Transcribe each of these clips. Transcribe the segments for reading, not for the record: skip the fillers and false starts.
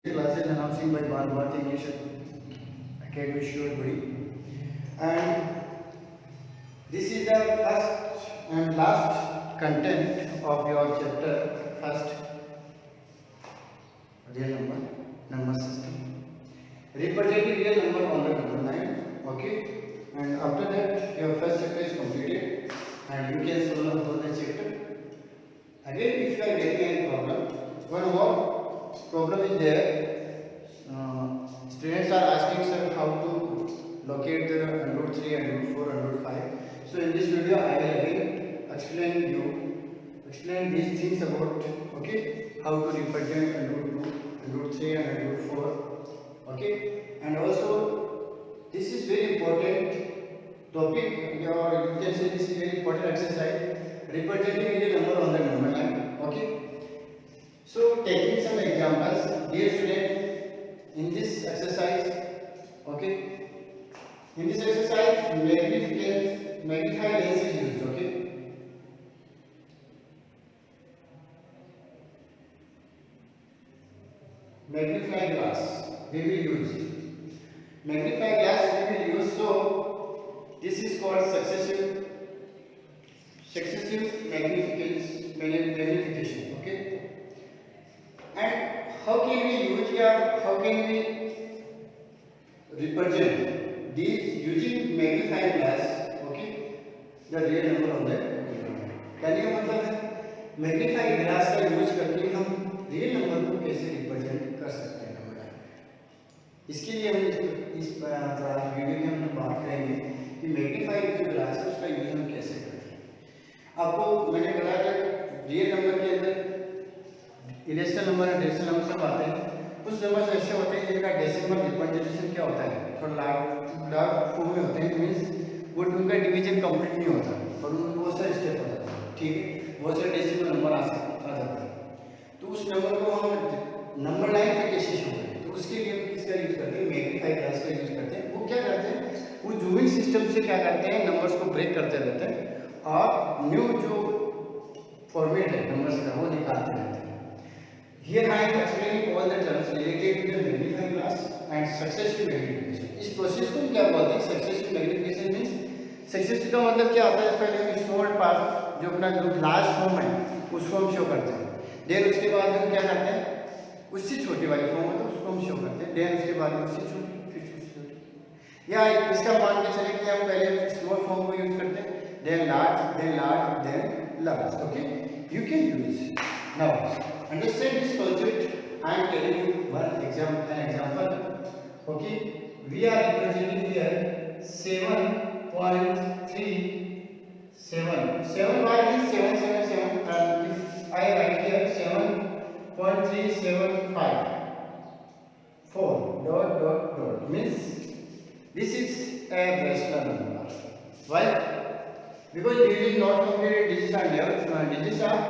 Classes announcing by Bharati English Academy Shivaguri, and this is the first and last content of your chapter first real number system, representing real number on the number line. Okay, and after that your first chapter is completed and you can solve the whole chapter. Again, if you are getting any problem, one more problem is there. Students are asking sir how to locate the root 3 and root 4 and root 5. So in this video I will again explain these things about, okay, how to represent and root 2 and root 3 and root 4. Okay, and also this is very important topic, or you can say this is very important exercise, representing the number on the number line. Okay, so taking some examples, dear student, in this exercise, okay, in this exercise magnify lens is used. Okay, magnify glass we will use, magnify glass we will use. So this is called successive magnification. Okay, and how can we use, or how can we represent these using magnifying glass? Okay, the real number on that कहने का मतलब है magnifying glass का use करके हम real number को कैसे represent कर सकते हैं नंबर। इसके लिए हम इस वीडियो में हम बात करेंगे कि मैग्नीफाइंग जो ग्लास है उसका यूज हम कैसे करते हैं। आपको मैंने बताया कि रियल नंबर के अंदर इरेशनल नंबर और डेसिमल नंबर सब आते हैं। कुछ नंबर ऐसे होते हैं जिनका डेसिमल रिप्रेजेंटेशन क्या होता है, थोड़ा लार्ज फॉर्म में होते हैं, मींस वो उनका डिवीजन कंप्लीट नहीं होता और उनमें बहुत सारे स्टेप हो जाते हैं। ठीक है, बहुत सारे डेसिमल नंबर आ जाते हैं, तो उस नंबर को हम नंबर लाइन पे कैसे शो करें, तो उसके लिए हम किसका यूज करते हैं, मैग्नीफाइंग ग्लास का यूज करते हैं। वो क्या करते हैं, वो जूमिंग सिस्टम से क्या करते हैं, नंबर्स को ब्रेक करते रहते हैं और न्यू जो फॉर्मेट है नंबर्स का वो निकालते रहते हैं। Here I am explaining all the terms related to the magnifying glass and successive magnification. इस प्रोसेस को क्या बोलते हैं, सक्सेसिव मैग्निफिकेशन मींस सक्सेसिव का मतलब क्या होता है, पहले हम स्मॉल पार्ट जो अपना जो लार्ज फॉर्म है उसको हम शो करते हैं, देन उसके बाद हम क्या करते हैं उससे छोटी वाली फॉर्म है तो उसको हम शो करते हैं, देन उसके बाद उससे छोटी फिर छोटी, या इसका मान के चले कि हम पहले स्मॉल फॉर्म को यूज करते हैं, then large then large. Okay, you can use now understand this concept. I am telling you an example. Okay, we are representing here 7.37. 7 by means 777, and if I write here 7.375 4 means this is a rational number. Why? Because division is not completed, digits are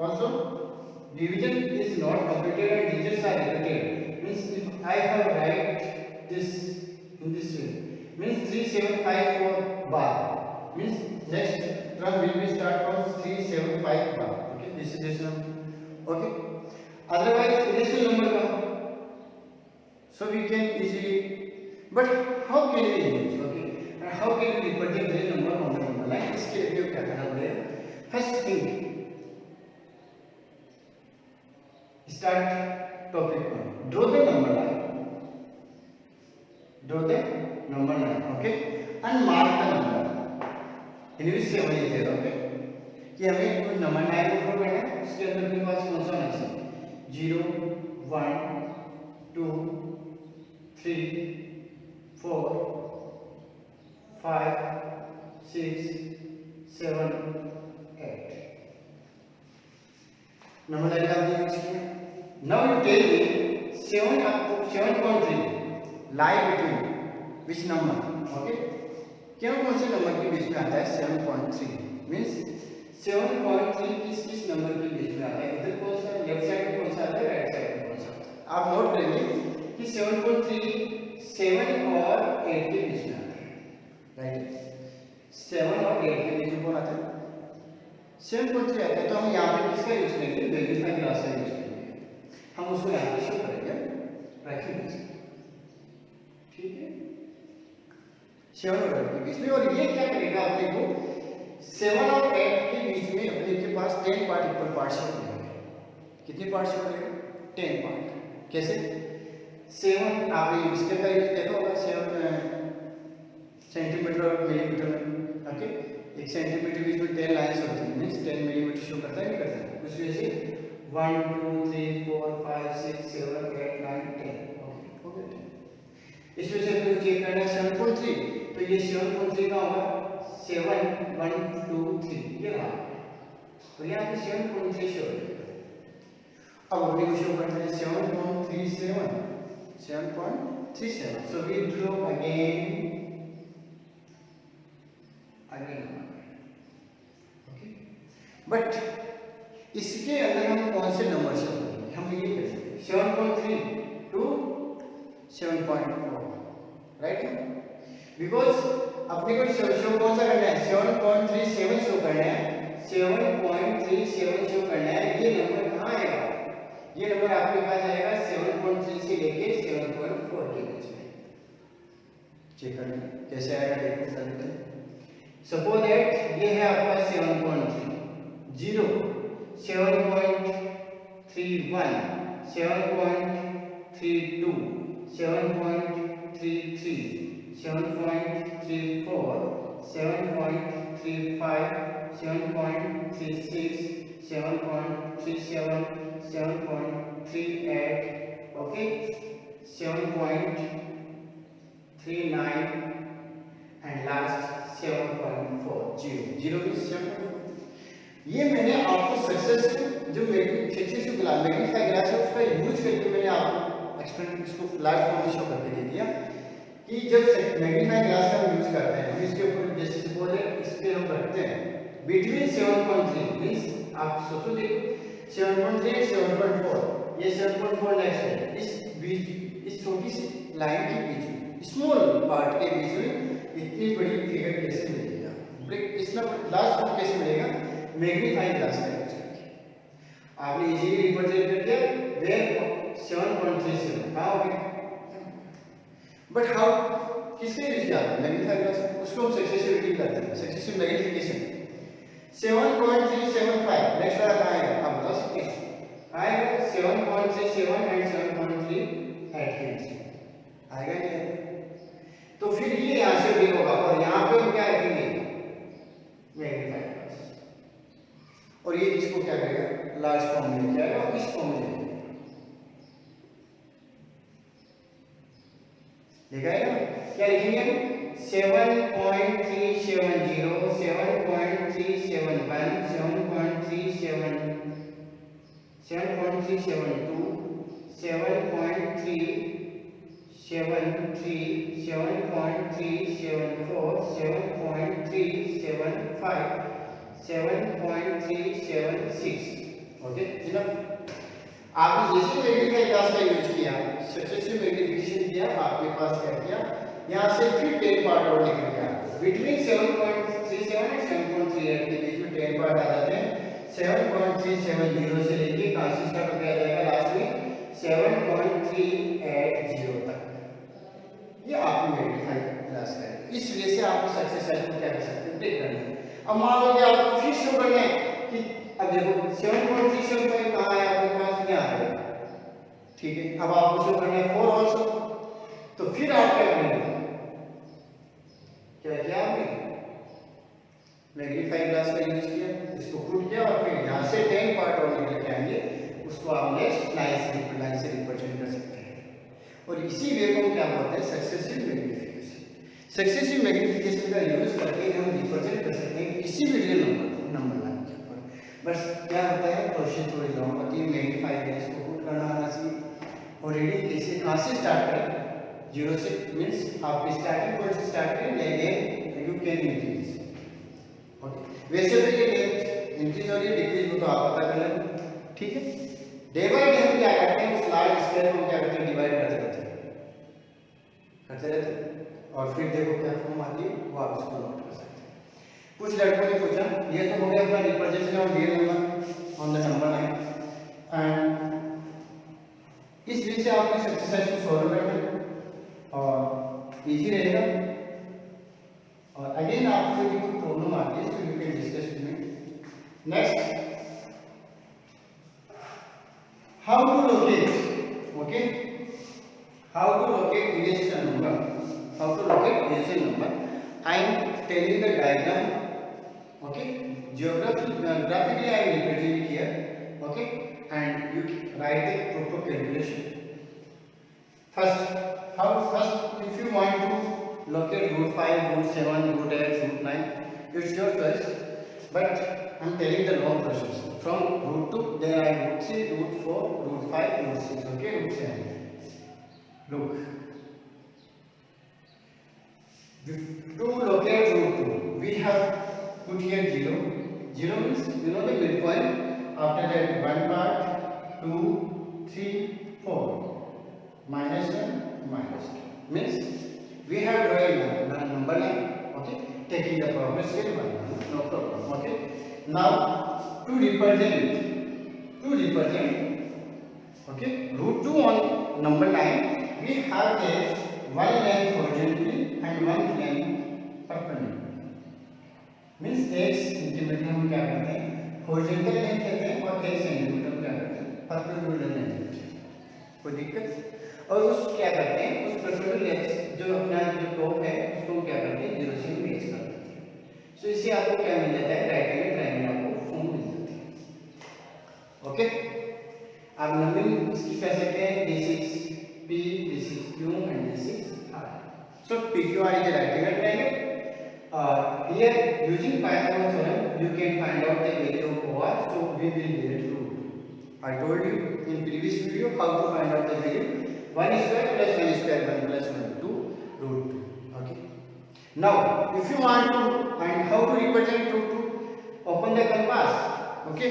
also division is not completed and digits are repeated. Means if I have write this in this way, means 3754 bar, means next term will be start from 375 bar. Okay, this is this number. Okay, otherwise irrational number come, so we can easily, but how can we use, okay, and how can we represent this number on the number line? इसके लिए क्या करना पड़ेगा, first thing start topic one, draw the number line, okay, and mark the number in which 7 is there. Okay, कि हमें कोई number line को draw करना है, उसके अंदर के पास कौन सा होना चाहिए, 0 1 2 3 4 5 6 7 8 नंबर लाइन का हमने यूज किया। Now you tell me 7.3 lie between which number? Okay, क्यों कौन से नंबर के बीच में आता है 7.3 मींस 7.3 किस नंबर के बीच में आता है, इधर कौन सा, लेफ्ट साइड में कौन सा आता है, राइट साइड में कौन सा आता है। आप नोट करेंगे कि 7.3 7 और 8 के बीच में आता है, राइट, 7 और 8 के बीच में कौन आता है, 7.3 आता है। तो हम यहाँ पे किसका यूज करेंगे, मैग्नीफाइंग ग्लास का यूज करेंगे, हम उसको यहाँ पे शो करेंगे। 7 और 8 के बीच में। और ये क्या करेगा अपने को 7 और 8 के बीच में अपने के पास 10 पार्ट इक्वल पार्ट शो करेंगे। कितने पार्ट शो करेगा? 10 पार्ट। कैसे? 7 आपने इसके का यूज देखा होगा 7 सेंटीमीटर और मिलीमीटर में। ओके, 1 सेंटीमीटर बीच में 10 लाइन्स होती है, मींस 10 मिलीमीटर शो करता है नहीं करता है? उस वजह से 1 2 3 4 5 6 7 8 9 10। ओके हो गया। इस वजह से आपको चेक करना है 7.3, तो ये 7.3 का होगा 7 1 2 3 ये रहा, तो यहाँ पे 7.3 शो करेगा। अब अपने को शो करते हैं 7.37 7.37। So we draw again okay, but इसके अंदर हम कौन से नंबर शो करेंगे? हम ये कर सकते हैं 7.3 टू 7.4, राइट? बिकॉज अपने को शो कौन सा करना है? 7.37 शो करना है, 7.37 शो करना है। ये नंबर कहाँ आएगा? ये नंबर आपके पास आएगा 7.3 से लेके 7.4 के बीच में। चेक करना कैसे आएगा, देखो करते हैं। सपोज दैट ये है आपका 7.3 0 7.31 7.32 7.33 7.34 7.35 7.36 7.37 7.38 ओके 7.39 एंड लास्ट 7.40 0 की 7.4। ये मैंने आपको सक्सेसफुल जो सक्सेसफुल मैग्नीफाई ग्लास है उसका यूज करके मैंने आपको एक्सपेरिमेंट इसको लार्ज फॉर्म में शो करके दे दिया कि जब मैग्नीफाई ग्लास का हम यूज करते हैं, हम इसके ऊपर जैसे सपोज इस पे हम रखते हैं बिटवीन 7.3 मींस आप सोचो देखो 7.3 7.4, ये 7.4 नेक्स्ट है, इस बीच इस छोटी सी लाइन के बीच में स्मॉल पार्ट के बीच में इतनी बड़ी फिगर कैसे मिलेगा? इसमें लास्ट फॉर्म कैसे मिलेगा? मैग्नीफाइंग ग्लास का यूज करके आपने इजीली रिप्रेजेंट कर दिया वेयर 7.37 कहां हो गया। बट हाउ किसके यूज किया? मैग्नीफाइंग ग्लास, उसको हम सक्सेसिविटी करते हैं, सक्सेसिव मैग्नीफिकेशन। 7.375 नेक्स्ट वाला कहां आएगा? आप बता सकते हैं आएगा 7.37 एंड 7.38 के बीच आएगा क्या? तो फिर ये यहां से ब्रेक होगा और यहां पे हम क्या रखेंगे? मैग्नीफाइंग ग्लास, और ये इसको क्या करेगा? लार्ज फॉर्म में लेके आएगा और इस फॉर्म में लेके आएगा। क्या लिखेंगे? 7.370 7.371 7.372 7.373 7.374 7.375 7.376 ओके इनफ। आपने जैसे मैग्नीफाई ग्लास का यूज किया, सक्सेसिव मैग्नीफिकेशन किया, आपके पास क्या किया? यहाँ से फिर 10 पार्ट और निकल गया बिटवीन 7.37 एंड 7.38 के बीच में 10 पार्ट आ जाते हैं। 7.370 से लेके कहां से स्टार्ट हो जाएगा? लास्ट में 7.380 तक। ये आपकी मैग्नीफाई ग्लास है। इस वजह से आप सक्सेस रेट को क्या कर सकते हैं? देख करना है। अब मान लो कि आपको फिर शो करना है कि अब देखो 7.375 कहां है आपके पास? यहाँ है, ठीक है। अब आपको शो करना है 4 आल्सो, तो फिर आप क्या करेंगे? क्या किया आपने? मैग्नीफाइंग ग्लास का यूज किया, इसको पुट किया और फिर यहाँ से 10 पार्ट और निकल के आएंगे, उसको आप नेक्स्ट लाइन से रिप्रेजेंट कर सकते हैं। और इसी वे को क्या बोलते हैं? Successive magnification. सक्सेसिव मैग्नीफिकेशन का यूज करके हम रिप्रेजेंट कर सकते हैं किसी भी रियल नंबर लाइन के ऊपर। बस क्या होता है? प्रोसेस थोड़ी लॉन्ग होती है। मैग्नीफाइंग ग्लास को पुट करना आना चाहिए और रीडिंग कैसे कहाँ से स्टार्ट करें? 0 से मींस आप स्टार्टिंग पॉइंट से स्टार्ट करें, लेकिन यू कैन इंक्रीज। ओके, वैसे तो ये इंक्रीज और ये डिक्रीज को तो आप पता कर लें, ठीक है। डे बाय डे हम क्या करते हैं? उस लार्ज स्केल को क्या करते हैं? डिवाइड करते रहते हैं और फिर देखो क्या फॉर्म आती है वो आप इसको नोट कर सकते हैं। कुछ लड़कों ने पूछा, ये तो हो गया अपना representation of real number on the number line, and इस वजह से आपको एक्सरसाइज को सॉल्व करना और इजी रहेगा। अगेन आपको यदि कोई प्रॉब्लम आती है तो you can discuss with me. Next, how to locate, okay, how to locate irrational number, how to locate irrational number. I am telling the diagram, okay, graphically I am representing here, okay, and you write the proper calculation. First, if you want to locate root 5, root 7, root 8, root 9, it's your choice. But I am telling the long process. From root 2, then I root 3, root 4, root 5, root 6, okay, root 7. Look. To locate root 2, we have put here 0. 0 means, you know the midpoint. After that, one part, 2, 3, 4. Minus 1, minus 2. Means we have drawn a number line, okay, taking the progressive one, no problem, okay. Now to represent, okay, root 2 on number line, we have there one length horizontally and one length perpendicular. Means 1 centimetre हम क्या करते हैं, horizontal length लेते हैं, और 1 centimetre क्या करते हैं, परपेंडिकुलर लेंथ लेते हैं। कोई दिक्कत? और उस क्या करते हैं, उस परपेंडिकुलर लेंथ जो अपना जो टॉप है उसको क्या करते हैं, 0 से मैच कर देते हैं। सो इससे आपको क्या मिल जाता है, राइट एंगल ट्रायंगल आपको फॉर्म मिल जाती है। ओके, आप नंबरिंग इसकी कर सकते हैं, this is P, this is Q and this is R. So PQR is a right angle triangle. Here using Pythagoras theorem you can find out the value of OR. So we will get root 2. I told you in previous video how to find out the value. 1 square plus 1 square 1 plus 1 2 root 2. Okay. Now if you want to find how to represent root 2, open the compass. Okay.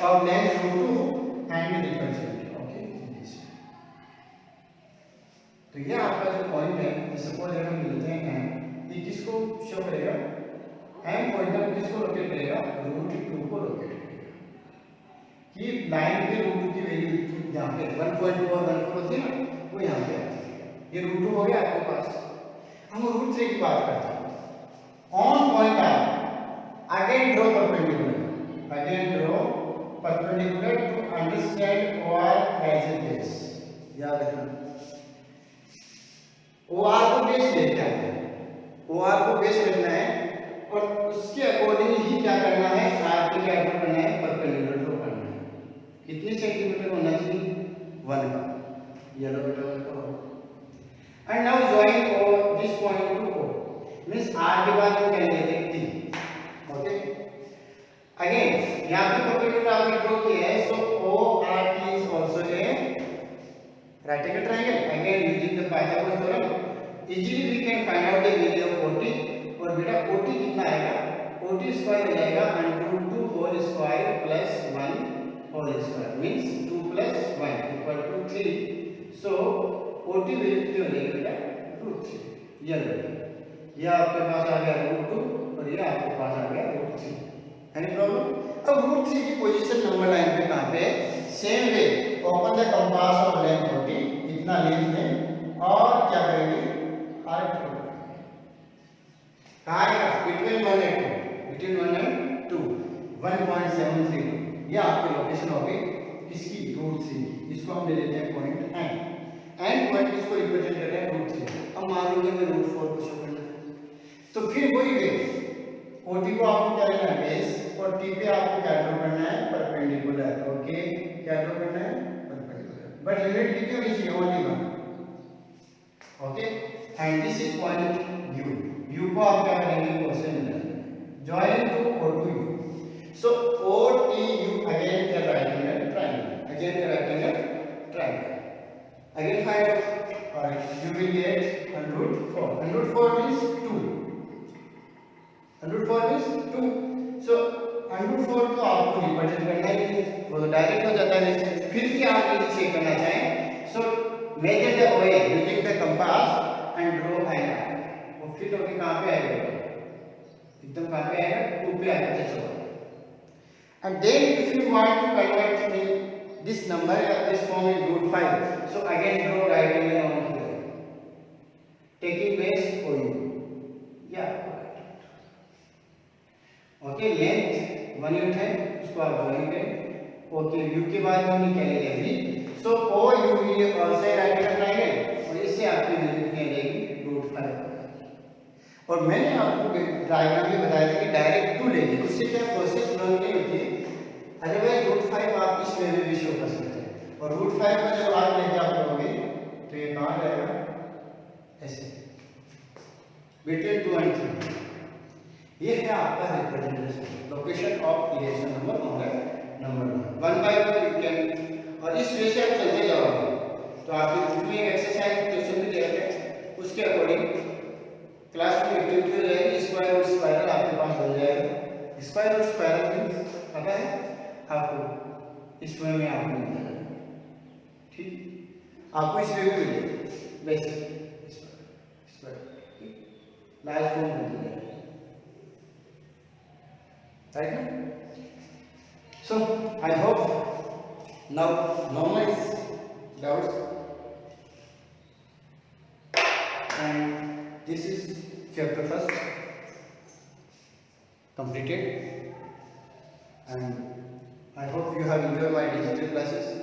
Of length root 2 and represent. तो ये आपका जो point है, suppose अगर हम लेते हैं m, ये किसको शो करेगा, m पॉइंटर किसको लोकेट करेगा, रूट 2 को लोकेट करेगा। कि लाइन पे रूट 2 की वैल्यू यहाँ पे 1.4 होती है ना, वो यहाँ पे आती है। ये रूट 2 हो गया आपके पास। हम रूट 3 की बात करते हैं। On point R, again draw perpendicular to understand OR as a base. याद रखना, OR को बेस लेते हैं, OR को बेस रखना है और उसके अकॉर्डिंग ही क्या करना है, R पे क्या करना है, परपेंडिकुलर ड्रॉ करना है। कितने सेंटीमीटर होना चाहिए, 1 का, येलो बेटा का। And now join this point two O, means R के बाद हम क्या लेते हैं, T। ओके, अगेन यहां पे परपेंडिकुलर आपने ड्रॉ किया है, सो ORT is also a right angle triangle. Again using the Pythagoras theorem, easily we can find out the value of OT. और बेटा OT कितना आएगा, OT स्क्वायर हो जाएगा √2 whole square plus 1 whole square, means 2 plus 1 equal to 3। So OT value कितनी हो जाएगी बेटा, √3। ये आपके पास आ गया √2 और ये आपके पास आ गया √3। Any problem? अब √3 की पोजीशन नंबर लाइन पे कहां पे है, same way open the compass of length 40, इतना लेंथ लें और क्या करेंगे, आर्क कहां है, बिटवीन 1 and 2 1.732। ये आपकी लोकेशन होगी किसकी, √3। इसको हम ले लेते हैं पॉइंट n पॉइंट किसको रिप्रेजेंट कर रहे हैं, √3। अब मान लीजिए मैं √4 को शो करना है, तो फिर वही वे OT को आपको क्या लेना है, बेस, और T पे आपको क्या ड्रॉ करना है, परपेंडिकुलर। ओके, क्या ड्रॉ करना है, परपेंडिकुलर। बट यूनिट कितनी होनी चाहिए, only 1। Okay, and this is point U को आप क्या करेंगे, क्वेश्चन में join to O to U। So OTU again the right angle triangle, again find out, alright, you will get √4 means 2, √4 means 2। So √4 तो आपको रिप्रेजेंट करना ही है, वो तो डायरेक्ट हो जाता है इससे। फिर भी आप यदि चेक करना चाहें, so measure the OA using the compass and draw an arc. वो फिर होके कहां पे आएगा, एकदम कहां पे आएगा, 2 पे आएगा, टच होगा। And then if you want to convert in this number this form is √5, so again draw right angle on here taking base OU। या ओके लेंथ 1 यूनिट है, उसको आप ज्वाइन करें। ओके यू के बाद यू निकालेंगे भी, सो ओ यू ये कौन सा राइट हैंड ट्रायंगल और इससे आपकी वैल्यू कितनी आ जाएगी √5। और मैंने आपको डायग्राम में बताया था कि डायरेक्ट टू लेंगे, उससे क्या प्रोसेस रन नहीं होती है, अदरवाइज √5 आप इस वे में भी शो कर सकते हैं। और √5 का जब आप लेके आप करोगे तो ये कहाँ जाएगा ऐसे बिटवीन 2 and 3। ये है आपका representation, location of equation number number 1 by 1 you can. और इस वे से आप चलते जाओगे तो आपकी बुक में एक एक्सरसाइज क्वेश्चन भी दिया है, उसके अकॉर्डिंग क्लास में एक्टिविटी हो जाएगी। स्क्वायर रूट स्पाइरल आपके पास बन जाएगा। स्क्वायर रूट स्पाइरल मींस पता है आपको, इस वे में आपको मिल जाएगा, ठीक आपको इस वे में मिलेगा बेसिक स्क्वायर लार्ज फॉर्म में मिल जाएगा, right now? So I hope now no more doubts, and this is chapter first completed, and I hope you have enjoyed my digital classes.